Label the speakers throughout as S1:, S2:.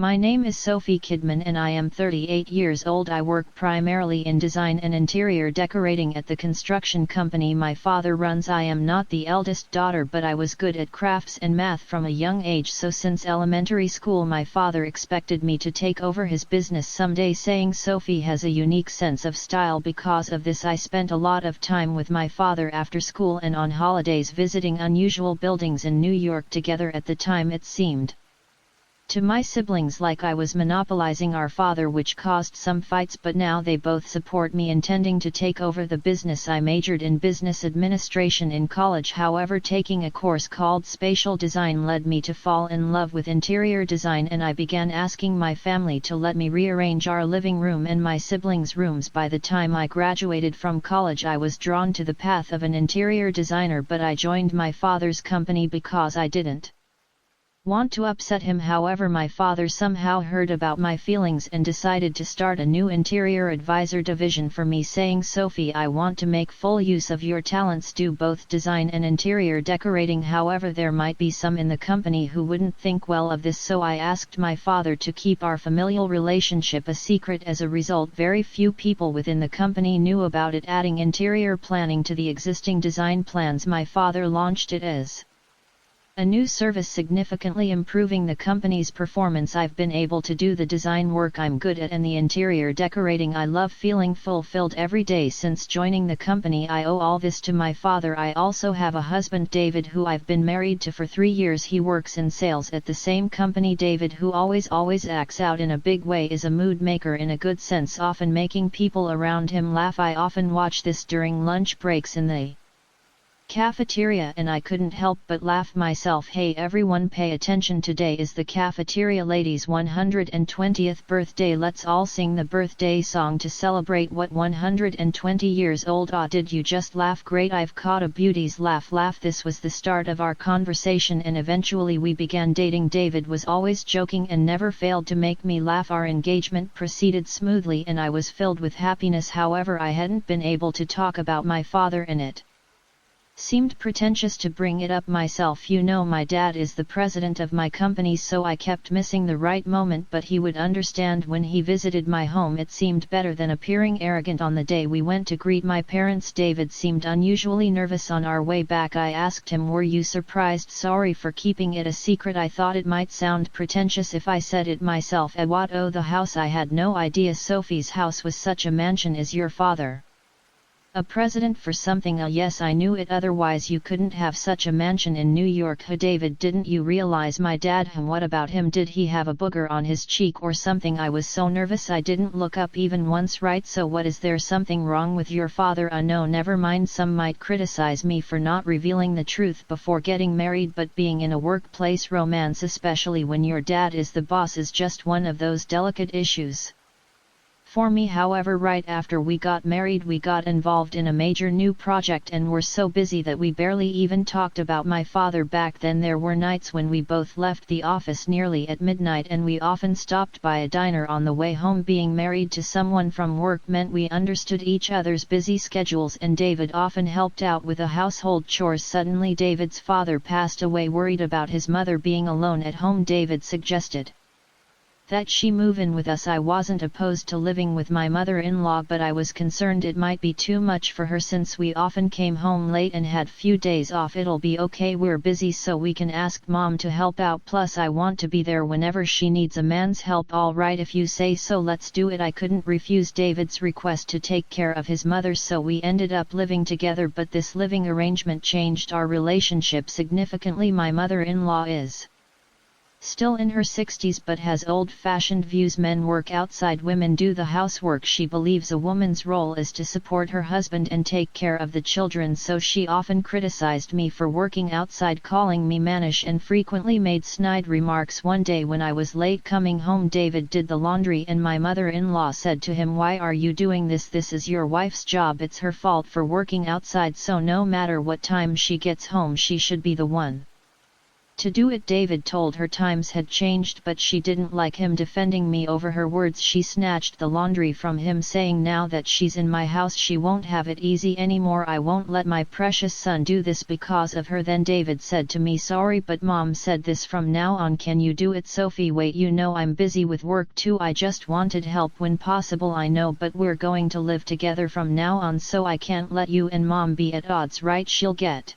S1: My name is Sophie Kidman and I am 38 years old. I work primarily in design and interior decorating at the construction company my father runs. I am not the eldest daughter, but I was good at crafts and math from a young age, so since elementary school my father expected me to take over his business someday, saying Sophie has a unique sense of style. Because of this I spent a lot of time with my father after school and on holidays visiting unusual buildings in New York together. At the time it seemed to my siblings like I was monopolizing our father, which caused some fights, but now they both support me intending to take over the business. I majored in business administration in college, however taking a course called spatial design led me to fall in love with interior design, and I began asking my family to let me rearrange our living room and my siblings' rooms. By the time I graduated from college I was drawn to the path of an interior designer, but I joined my father's company because I didn't want to upset him. However, my father somehow heard about my feelings and decided to start a new interior advisor division for me, saying, Sophie, I want to make full use of your talents, do both design and interior decorating. However, there might be some in the company who wouldn't think well of this, so I asked my father to keep our familial relationship a secret. As a result, very few people within the company knew about it. Adding interior planning to the existing design plans, my father launched it as a new service, significantly improving the company's performance. I've been able to do the design work I'm good at and the interior decorating I love, feeling fulfilled every day. Since joining the company I owe all this to my father. I also have a husband, David, who I've been married to for 3 years. He works in sales at the same company. David, who always acts out in a big way, is a mood maker in a good sense, often making people around him laugh. I often watch this during lunch breaks in the cafeteria and I couldn't help but laugh myself. Hey everyone, pay attention, today is the cafeteria lady's 120th birthday. Let's all sing the birthday song to celebrate what 120 years old. Ah, did you just laugh? Great, I've caught a beauty's laugh. This was the start of our conversation and eventually we began dating. David was always joking and never failed to make me laugh. Our engagement proceeded smoothly and I was filled with happiness. However, I hadn't been able to talk about my father and it seemed pretentious to bring it up myself. You know, my dad is the president of my company, so I kept missing the right moment, but he would understand. When he visited my home it seemed better than appearing arrogant. On the day we went to greet my parents, David seemed unusually nervous. On our way back I asked him, were you surprised? Sorry for keeping it a secret. I thought it might sound pretentious if I said it myself. At what? Oh, the house. I had no idea Sophie's house was such a mansion. Is your father a president for something? Yes, I knew it, otherwise you couldn't have such a mansion in New York. David, didn't you realize my dad? What about him? Did he have a booger on his cheek or something? I was so nervous I didn't look up even once. Right, so what, is there something wrong with your father? No, never mind. Some might criticize me for not revealing the truth before getting married, but being in a workplace romance, especially when your dad is the boss, is just one of those delicate issues for me. However, right after we got married we got involved in a major new project and were so busy that we barely even talked about my father back then. There were nights when we both left the office nearly at midnight and we often stopped by a diner on the way home. Being married to someone from work meant we understood each other's busy schedules and David often helped out with the household chores. Suddenly David's father passed away. Worried about his mother being alone at home, David suggested that she move in with us. I wasn't opposed to living with my mother-in-law, but I was concerned it might be too much for her since we often came home late and had few days off. It'll be okay, we're busy, so we can ask mom to help out, plus I want to be there whenever she needs a man's help. All right, if you say so, let's do it. I couldn't refuse David's request to take care of his mother, so we ended up living together, but this living arrangement changed our relationship significantly. My mother-in-law is still in her 60s but has old-fashioned views. Men work outside, women do the housework. She believes a woman's role is to support her husband and take care of the children, so she often criticized me for working outside, calling me mannish, and frequently made snide remarks. One day when I was late coming home, David did the laundry and my mother-in-law said to him, "Why are you doing this? This is your wife's job. It's her fault for working outside, so no matter what time she gets home she should be the one to do it. David told her times had changed, but she didn't like him defending me over her words. She snatched the laundry from him, saying now that she's in my house she won't have it easy anymore. I won't let my precious son do this because of her. Then David said to me, sorry, but mom said this. From now on can you do it? Sophie, wait, you know I'm busy with work too. I just wanted help when possible. I know, but we're going to live together from now on, so I can't let you and mom be at odds, right? She'll get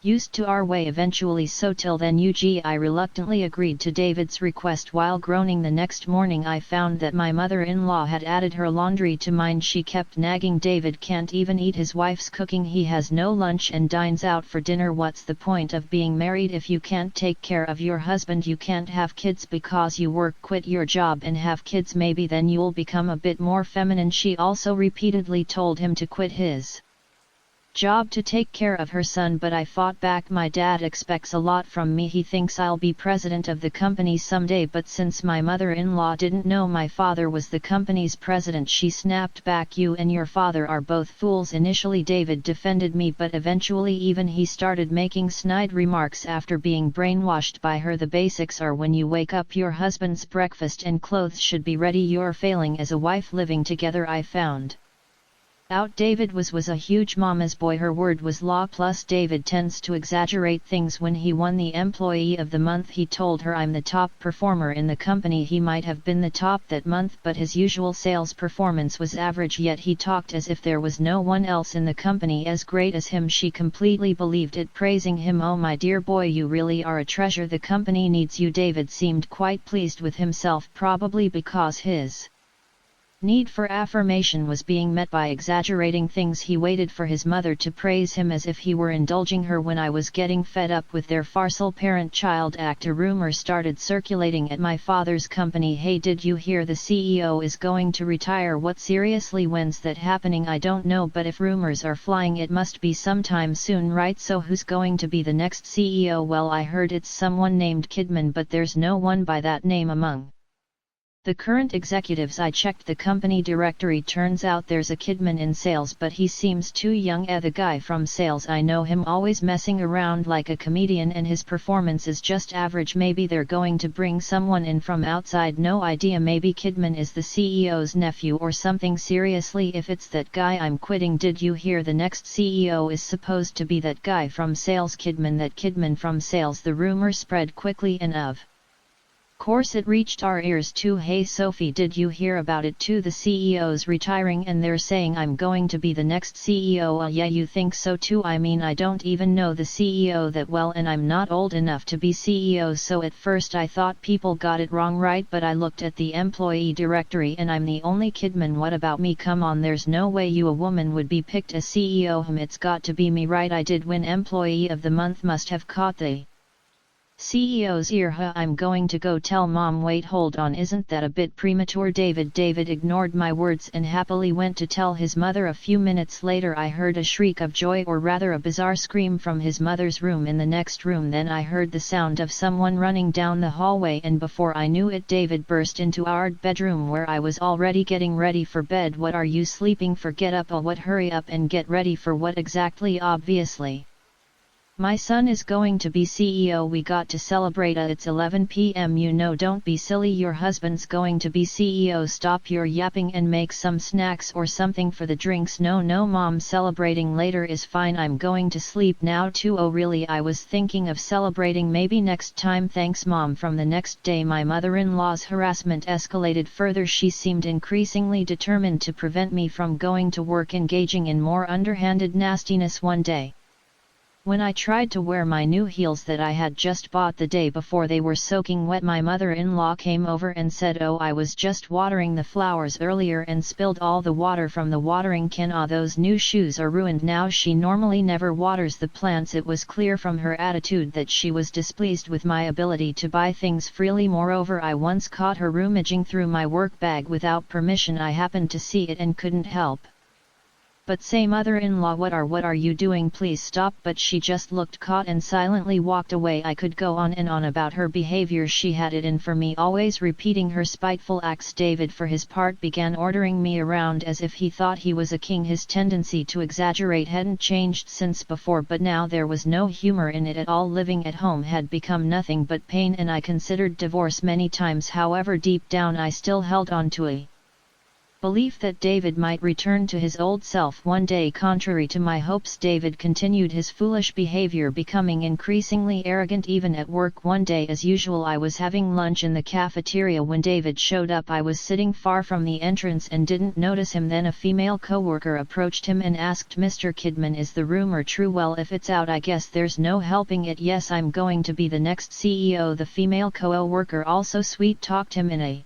S1: used to our way eventually, so till then I reluctantly agreed to David's request. While groaning the next morning, I found that my mother-in-law had added her laundry to mine. She kept nagging, David can't even eat his wife's cooking, he has no lunch and dines out for dinner. What's the point of being married if you can't take care of your husband? You can't have kids because you work. Quit your job and have kids, maybe then you'll become a bit more feminine. She also repeatedly told him to quit his job to take care of her son, but I fought back. My dad expects a lot from me. He thinks I'll be president of the company someday, but since my mother-in-law didn't know my father was the company's president, she snapped back, you and your father are both fools. Initially David defended me, but eventually even he started making snide remarks after being brainwashed by her. The basics are when you wake up, your husband's breakfast and clothes should be ready. You're failing as a wife living together. I found out David was a huge mama's boy. Her word was law. Plus David tends to exaggerate things. When he won the Employee of the Month, he told her, I'm the top performer in the company. He might have been the top that month, but his usual sales performance was average, yet he talked as if there was no one else in the company as great as him. She completely believed it, praising him. Oh my dear boy, you really are a treasure. The company needs you. David seemed quite pleased with himself, probably because his need for affirmation was being met by exaggerating things. He waited for his mother to praise him as if he were indulging her. When I was getting fed up with their farcical parent-child act, a rumor started circulating at my father's company. Hey, did you hear the CEO is going to retire? What, seriously, when's that happening? I don't know, but if rumors are flying it must be sometime soon, right? So who's going to be the next CEO? Well, I heard it's someone named Kidman, but there's no one by that name among the current executives. I checked the company directory, turns out there's a Kidman in sales, but he seems too young. The guy from sales, I know him, always messing around like a comedian, and his performance is just average. Maybe they're going to bring someone in from outside, no idea. Maybe Kidman is the CEO's nephew or something. Seriously, if it's that guy, I'm quitting. Did you hear the next CEO is supposed to be that guy from sales? Kidman, that Kidman from sales. The rumor spread quickly and of course it reached our ears too. Hey Sophie, did you hear about it too? The CEO's retiring and they're saying I'm going to be the next CEO. Yeah, you think so too? I mean, I don't even know the CEO that well, and I'm not old enough to be CEO, so at first I thought people got it wrong, right? But I looked at the employee directory and I'm the only Kidman. What about me? Come on, there's no way you, a woman, would be picked as CEO. It's got to be me, right? I did win Employee of the Month, must have caught the CEO's ear. I'm going to go tell mom. Wait, hold on, isn't that a bit premature? David ignored my words and happily went to tell his mother. A few minutes later I heard a shriek of joy, or rather a bizarre scream, from his mother's room in the next room. Then I heard the sound of someone running down the hallway, and before I knew it David burst into our bedroom where I was already getting ready for bed. What, are you sleeping? Forget up. Oh, what? Hurry up and get ready for what exactly? Obviously my son is going to be CEO. We got to celebrate. It's 11 p.m. You know, don't be silly. Your husband's going to be CEO. Stop your yapping and make some snacks or something for the drinks. No, mom, celebrating later is fine. I'm going to sleep now too. Oh really? I was thinking of celebrating maybe next time. Thanks mom. From the next day my mother-in-law's harassment escalated further. She seemed increasingly determined to prevent me from going to work, engaging in more underhanded nastiness. One day, when I tried to wear my new heels that I had just bought the day before, they were soaking wet. My mother-in-law came over and said, oh, I was just watering the flowers earlier and spilled all the water from the watering can. Ah, those new shoes are ruined now. She normally never waters the plants. It was clear from her attitude that she was displeased with my ability to buy things freely. Moreover, I once caught her rummaging through my work bag without permission. I happened to see it and couldn't help But say mother-in-law, what are you doing, please stop. But she just looked caught and silently walked away. I could go on and on about her behavior. She had it in for me, always repeating her spiteful acts. David for his part began ordering me around as if he thought he was a king. His tendency to exaggerate hadn't changed since before, but now there was no humor in it at all. Living at home had become nothing but pain, and I considered divorce many times. However, deep down I still held on to a belief that David might return to his old self one day. Contrary to my hopes, David continued his foolish behavior, becoming increasingly arrogant even at work. One day, as usual, I was having lunch in the cafeteria when David showed up. I was sitting far from the entrance and didn't notice him. Then a female coworker approached him and asked, "Mr. Kidman, is the rumor true?" "Well, if it's out, I guess there's no helping it. Yes, I'm going to be the next CEO." The female coworker also sweet-talked him in a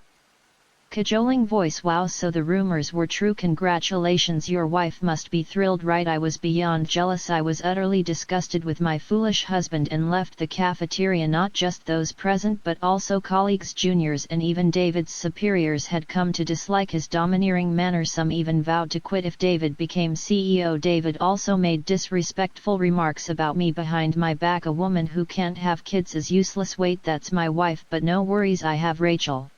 S1: cajoling voice. "Wow, so the rumors were true. Congratulations, your wife must be thrilled, right?" I was beyond jealous. I was utterly disgusted with my foolish husband and left the cafeteria. Not just those present but also colleagues, juniors, and even David's superiors had come to dislike his domineering manner. Some even vowed to quit if David became CEO. David also made disrespectful remarks about me behind my back. "A woman who can't have kids is useless." "Wait, that's my wife, but no worries, I have Rachel.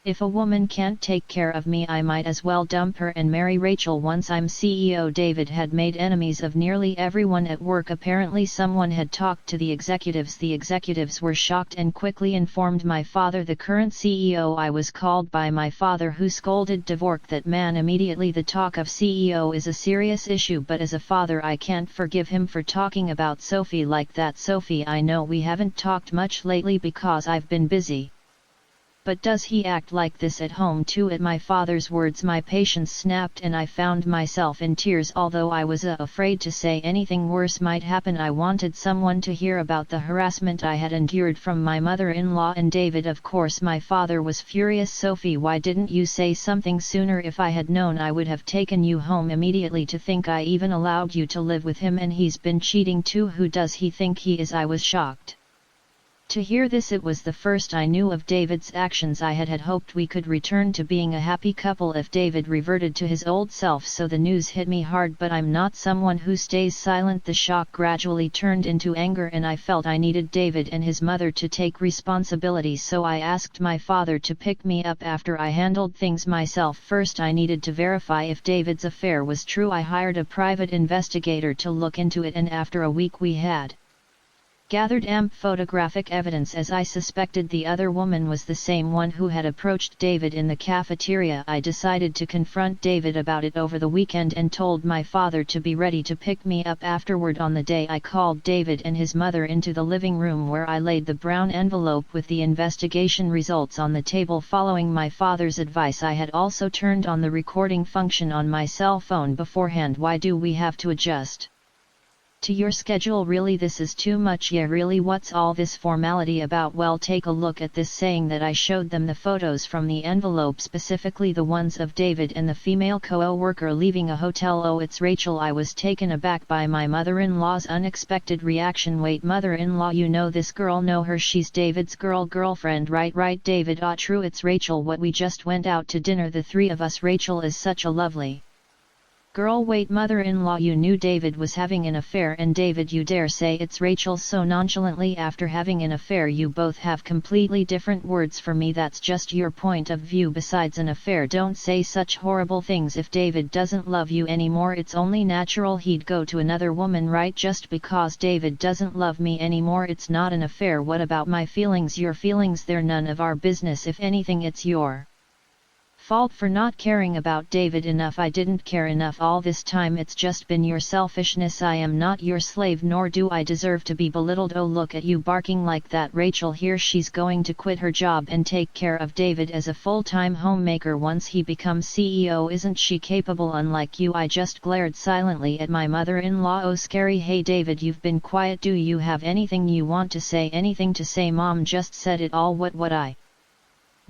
S1: If a woman can't take care of me, I might as well dump her and marry Rachel once I'm CEO." David had made enemies of nearly everyone at work. Apparently someone had talked to the executives. The executives were shocked and quickly informed my father, the current CEO. I was called by my father, who scolded Dvork, that man, immediately. The talk of CEO is a serious issue, but as a father I can't forgive him for talking about Sophie like that. "Sophie, I know we haven't talked much lately because I've been busy. But does he act like this at home too?" At my father's words my patience snapped and I found myself in tears. Although I was afraid to say anything worse might happen, I wanted someone to hear about the harassment I had endured from my mother-in-law and David. Of course my father was furious. "Sophie, why didn't you say something sooner? If I had known, I would have taken you home immediately. To think I even allowed you to live with him, and he's been cheating too. Who does he think he is?" I was shocked to hear this. It was the first I knew of David's actions. I had hoped we could return to being a happy couple if David reverted to his old self, so the news hit me hard. But I'm not someone who stays silent. The shock gradually turned into anger, and I felt I needed David and his mother to take responsibility, so I asked my father to pick me up after I handled things myself. First, I needed to verify if David's affair was true. I hired a private investigator to look into it, and after a week we had gathered ample photographic evidence. As I suspected, the other woman was the same one who had approached David in the cafeteria. I decided to confront David about it over the weekend and told my father to be ready to pick me up afterward. On the day, I called David and his mother into the living room, where I laid the brown envelope with the investigation results on the table. Following my father's advice, I had also turned on the recording function on my cell phone beforehand. "Why do we have to adjust to your schedule? Really, this is too much." "Yeah, really, what's all this formality about?" "Well, take a look at this." Saying that, I showed them the photos from the envelope, specifically the ones of David and the female co-worker leaving a hotel. "Oh, it's Rachel." I was taken aback by my mother-in-law's unexpected reaction. "Wait, mother-in-law, you know this girl? Know her? She's David's girlfriend, right?" "Right, David." "Ah, true, it's Rachel. What, we just went out to dinner, the three of us. Rachel is such a lovely girl." "Wait, mother-in-law, you knew David was having an affair, and David, you dare say it's Rachel so nonchalantly? After having an affair, you both have completely different words for me. That's just your point of view. Besides, an affair, don't say such horrible things. If David doesn't love you anymore, it's only natural he'd go to another woman, right? Just because David doesn't love me anymore, it's not an affair. What about my feelings?" "Your feelings? They're none of our business. If anything, it's your fault for not caring about David enough." "I didn't care enough all this time. It's just been your selfishness. I am not your slave, nor do I deserve to be belittled." "Oh, look at you barking like that. Rachel here, she's going to quit her job and take care of David as a full-time homemaker once he becomes CEO. Isn't she capable, unlike you?" I just glared silently at my mother-in-law. "Oh, scary. Hey David, you've been quiet. Do you have anything you want to say?" "Anything to say, Mom? Just said it all." What I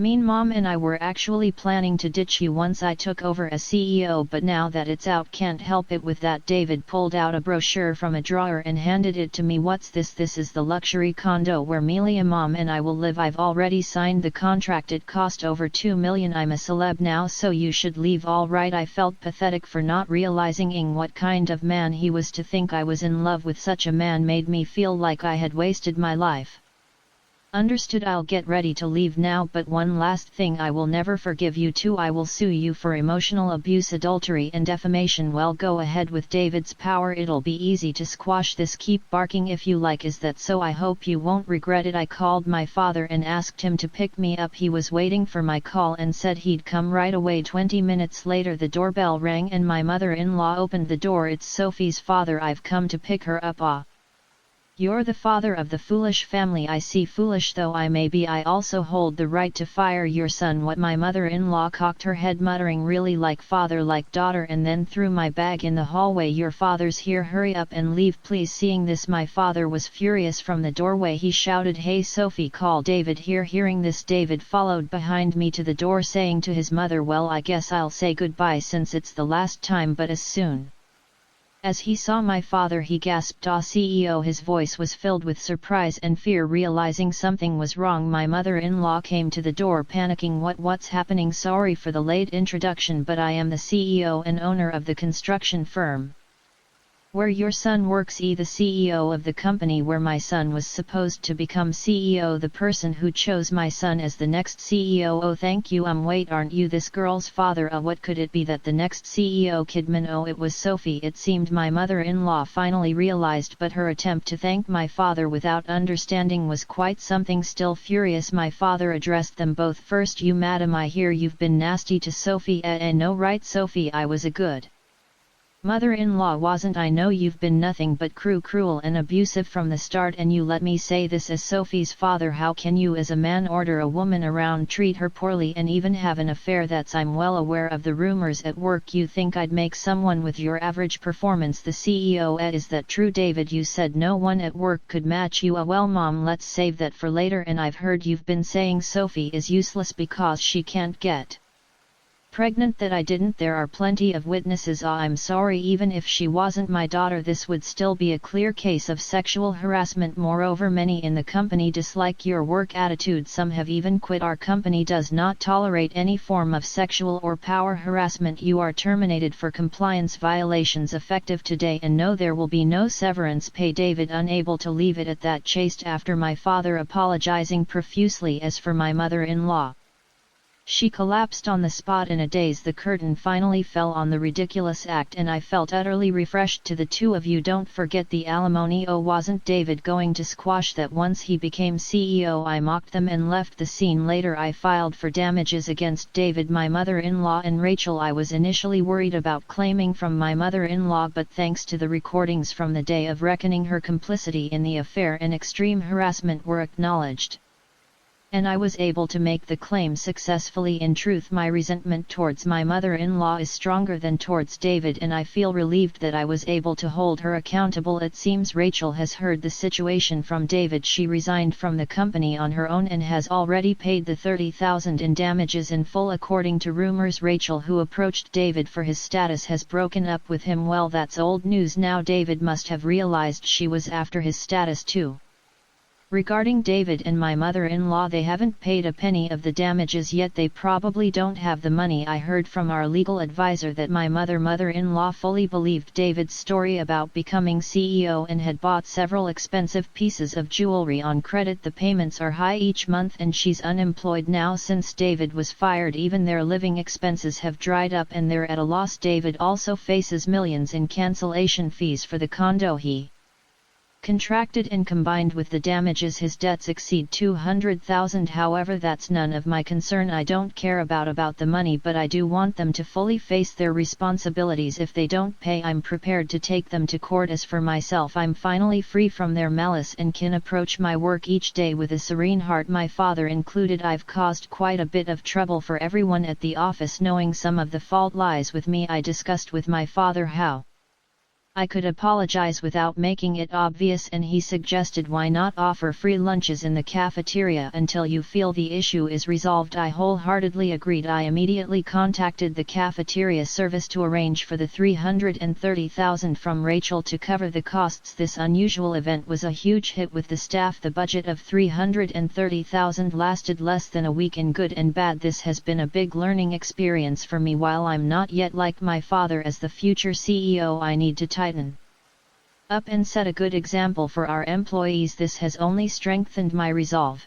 S1: Mean Mom and I were actually planning to ditch you once I took over as CEO, but now that it's out can't help it with that. David pulled out a brochure from a drawer and handed it to me. What's this? This is the luxury condo where Melia Mom and I will live. I've already signed the contract. It cost over 2 million. I'm a celeb now, so you should leave. All right. I felt pathetic for not realizing what kind of man he was. To think I was in love with such a man made me feel like I had wasted my life. Understood. I'll get ready to leave now, but one last thing, I will never forgive you too. I will sue you for emotional abuse, adultery and defamation. Well, go ahead with David's power. It'll be easy to squash this. Keep barking if you like. Is that so? I hope you won't regret it. I called my father and asked him to pick me up. He was waiting for my call and said he'd come right away. 20 minutes later the doorbell rang and my mother-in-law opened the door. It's Sophie's father. I've come to pick her up. Ah. You're the father of the foolish family. I see. Foolish though I may be, I also hold the right to fire your son. What? My mother-in-law cocked her head, muttering, really like father like daughter, and then threw my bag in the hallway. Your father's here, hurry up and leave please. Seeing this my father was furious. From the doorway he shouted, hey Sophie, call David here. Hearing this, David followed behind me to the door, saying to his mother, well, I guess I'll say goodbye since it's the last time. But as soon as he saw my father he gasped, ah CEO. His voice was filled with surprise and fear. Realizing something was wrong, my mother-in-law came to the door panicking. What's happening? Sorry for the late introduction, but I am the CEO and owner of the construction firm where your son works. The CEO of the company where my son was supposed to become CEO, the person who chose my son as the next CEO. Oh thank you. Wait, aren't you this girl's father? What could it be that the next CEO Kidman? Oh, it was Sophie. It seemed my mother-in-law finally realized, but her attempt to thank my father without understanding was quite something. Still furious, my father addressed them both. First, you madam, I hear you've been nasty to Sophie. No, right Sophie, I was a good mother-in-law, wasn't I? No, you've been nothing but cruel and abusive from the start, and you let me say this as Sophie's father. How can you as a man order a woman around, treat her poorly, and even have an affair? I'm well aware of the rumors at work. You think I'd make someone with your average performance the CEO? Is that true? David, you said no one at work could match you. Well Mom, let's save that for later. And I've heard you've been saying Sophie is useless because she can't get pregnant. That I didn't. There are plenty of witnesses. I'm sorry, even if she wasn't my daughter, this would still be a clear case of sexual harassment. Moreover, many in the company dislike your work attitude. Some have even quit. Our company does not tolerate any form of sexual or power harassment. You are terminated for compliance violations effective today, and no, there will be no severance pay. David, unable to leave it at that, chased after my father, apologizing profusely. As for my mother-in-law, she collapsed on the spot in a daze. The curtain finally fell on the ridiculous act, and I felt utterly refreshed. To the two of you, don't forget the alimony. Oh, wasn't David going to squash that once he became CEO? I mocked them and left the scene. Later I filed for damages against David, my mother-in-law and Rachel. I was initially worried about claiming from my mother-in-law, but thanks to the recordings from the day of reckoning, her complicity in the affair and extreme harassment were acknowledged, and I was able to make the claim successfully. In truth, my resentment towards my mother-in-law is stronger than towards David, and I feel relieved that I was able to hold her accountable. It seems Rachel has heard the situation from David. She resigned from the company on her own and has already paid the $30,000 in damages in full. According to rumors, Rachel, who approached David for his status, has broken up with him. Well, that's old news now. David must have realized she was after his status too. Regarding David and my mother-in-law, they haven't paid a penny of the damages yet. They probably don't have the money. I heard from our legal advisor that my mother-in-law fully believed David's story about becoming CEO and had bought several expensive pieces of jewelry on credit. The payments are high each month, and she's unemployed now since David was fired. Even their living expenses have dried up and they're at a loss. David also faces millions in cancellation fees for the condo he contracted, and combined with the damages, his debts exceed $200,000. However, that's none of my concern. I don't care about the money, but I do want them to fully face their responsibilities. If they don't pay, I'm prepared to take them to court. As for myself, I'm finally free from their malice and can approach my work each day with a serene heart, my father included. I've caused quite a bit of trouble for everyone at the office. Knowing some of the fault lies with me, I discussed with my father how I could apologize without making it obvious, and he suggested why not offer free lunches in the cafeteria until you feel the issue is resolved. I wholeheartedly agreed. I immediately contacted the cafeteria service to arrange for the $330,000 from Rachel to cover the costs. This unusual event was a huge hit with the staff. The budget of $330,000 lasted less than a week. In good and bad, this has been a big learning experience for me. While I'm not yet like my father as the future CEO, I need to tighten up and set a good example for our employees. This has only strengthened my resolve.